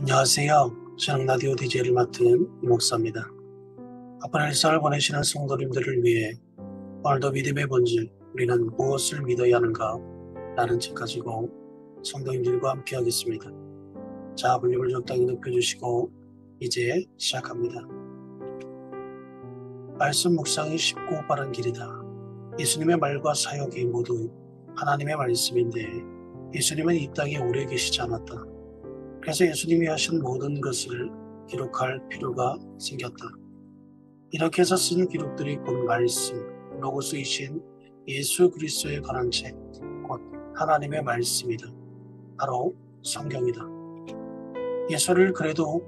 안녕하세요. 저는 라디오 DJ를 맡은 이목사입니다. 바쁜 일상을 보내시는 성도님들을 위해 오늘도 믿음의 본질, 우리는 무엇을 믿어야 하는가? 라는 책 가지고 성도님들과 함께 하겠습니다. 자, 볼륨을 적당히 높여주시고 이제 시작합니다. 말씀 묵상이 쉽고 빠른 길이다. 예수님의 말과 사역이 모두 하나님의 말씀인데 예수님은 이 땅에 오래 계시지 않았다. 그래서 예수님이 하신 모든 것을 기록할 필요가 생겼다. 이렇게 해서 쓴 기록들이 곧 말씀, 로고스이신 예수 그리스도에 관한 책, 곧 하나님의 말씀이다. 바로 성경이다. 예수를 그래도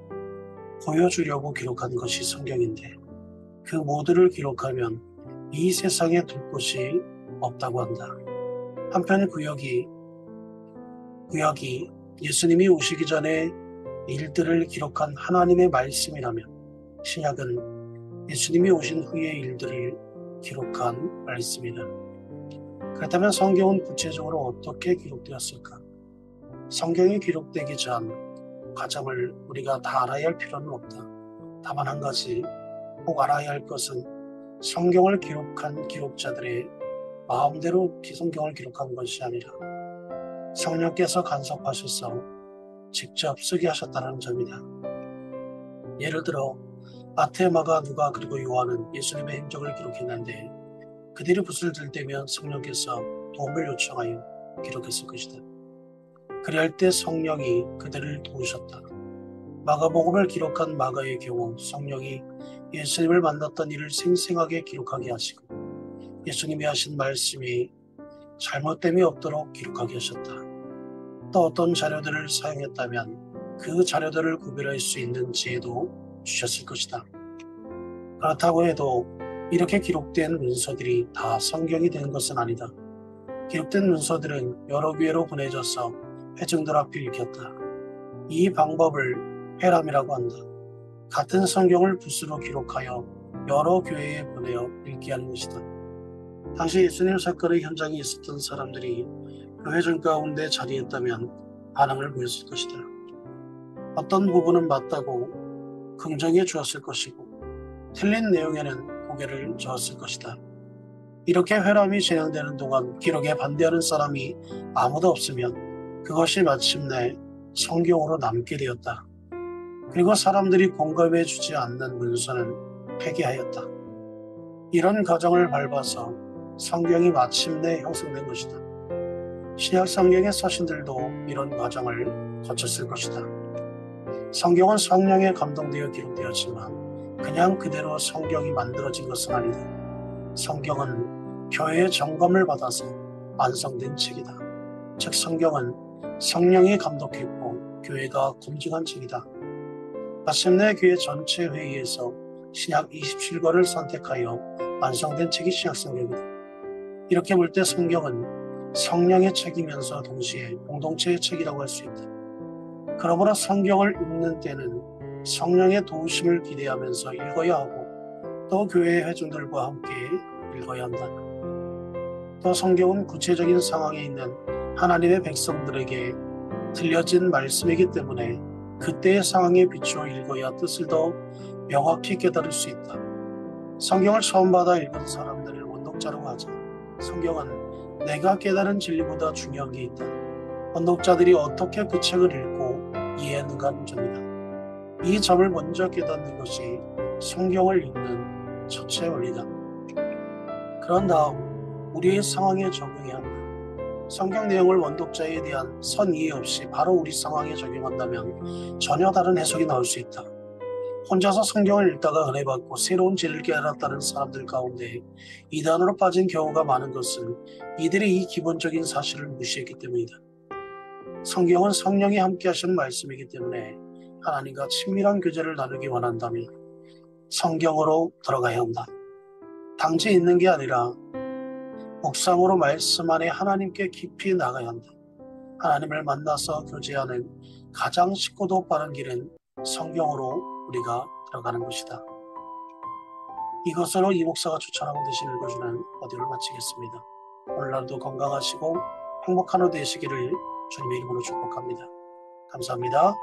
보여주려고 기록한 것이 성경인데 그 모두를 기록하면 이 세상에 둘 곳이 없다고 한다. 한편 구약이 예수님이 오시기 전에 일들을 기록한 하나님의 말씀이라면 신약은 예수님이 오신 후의 일들을 기록한 말씀이다. 그렇다면 성경은 구체적으로 어떻게 기록되었을까? 성경이 기록되기 전 과정을 우리가 다 알아야 할 필요는 없다. 다만 한 가지 꼭 알아야 할 것은 성경을 기록한 기록자들의 마음대로 성경을 기록한 것이 아니라 성령께서 간섭하셔서 직접 쓰게 하셨다는 점이다. 예를 들어 마태, 마가, 누가 그리고 요한은 예수님의 행적을 기록했는데 그들이 붓을 들 때면 성령께서 도움을 요청하여 기록했을 것이다. 그리할 때 성령이 그들을 도우셨다. 마가복음을 기록한 마가의 경우 성령이 예수님을 만났던 일을 생생하게 기록하게 하시고 예수님이 하신 말씀이 잘못됨이 없도록 기록하게 하셨다. 또 어떤 자료들을 사용했다면 그 자료들을 구별할 수 있는 지혜도 주셨을 것이다. 그렇다고 해도 이렇게 기록된 문서들이 다 성경이 된 것은 아니다. 기록된 문서들은 여러 교회로 보내져서 회중들 앞에 읽혔다. 이 방법을 회람이라고 한다. 같은 성경을 붓으로 기록하여 여러 교회에 보내어 읽게 하는 것이다. 당시 예수님 사건의 현장에 있었던 사람들이 그 회중 가운데 자리했다면 반응을 보였을 것이다. 어떤 부분은 맞다고 긍정해 주었을 것이고 틀린 내용에는 고개를 저었을 것이다. 이렇게 회람이 진행되는 동안 기록에 반대하는 사람이 아무도 없으면 그것이 마침내 성경으로 남게 되었다. 그리고 사람들이 공감해 주지 않는 문서는 폐기하였다. 이런 과정을 밟아서 성경이 마침내 형성된 것이다. 신약 성경의 서신들도 이런 과정을 거쳤을 것이다. 성경은 성령에 감동되어 기록되었지만 그냥 그대로 성경이 만들어진 것은 아니다. 성경은 교회의 점검을 받아서 완성된 책이다. 즉 성경은 성령이 감독했고 교회가 검증한 책이다. 마침내 교회 전체 회의에서 신약 27권을 선택하여 완성된 책이 신약 성경이다. 이렇게 볼 때 성경은 성령의 책이면서 동시에 공동체의 책이라고 할 수 있다. 그러므로 성경을 읽는 때는 성령의 도우심을 기대하면서 읽어야 하고 또 교회의 회중들과 함께 읽어야 한다. 또 성경은 구체적인 상황에 있는 하나님의 백성들에게 들려진 말씀이기 때문에 그때의 상황에 비추어 읽어야 뜻을 더 명확히 깨달을 수 있다. 성경을 처음 받아 읽은 사람들을 원독자라고 하자. 성경은 내가 깨달은 진리보다 중요한 게 있다. 원독자들이 어떻게 그 책을 읽고 이해했는가 하는 점이다. 이 점을 먼저 깨닫는 것이 성경을 읽는 첫째 원리다. 그런 다음 우리의 상황에 적용해야 한다. 성경 내용을 원독자에 대한 선이해 없이 바로 우리 상황에 적용한다면 전혀 다른 해석이 나올 수 있다. 혼자서 성경을 읽다가 은혜 받고 새로운 진리를 깨달았다는 사람들 가운데 이단으로 빠진 경우가 많은 것은 이들이 이 기본적인 사실을 무시했기 때문이다. 성경은 성령이 함께 하시는 말씀이기 때문에 하나님과 친밀한 교제를 나누기 원한다면 성경으로 들어가야 한다. 당지 있는 게 아니라 묵상으로 말씀 안에 하나님께 깊이 나가야 한다. 하나님을 만나서 교제하는 가장 쉽고도 빠른 길은 성경으로 우리가 들어가는 것이다. 이것으로 이 목사가 추천하고 대신 읽어주는 오디오를 마치겠습니다. 오늘날도 건강하시고 행복한 하루 되시기를 주님의 이름으로 축복합니다. 감사합니다.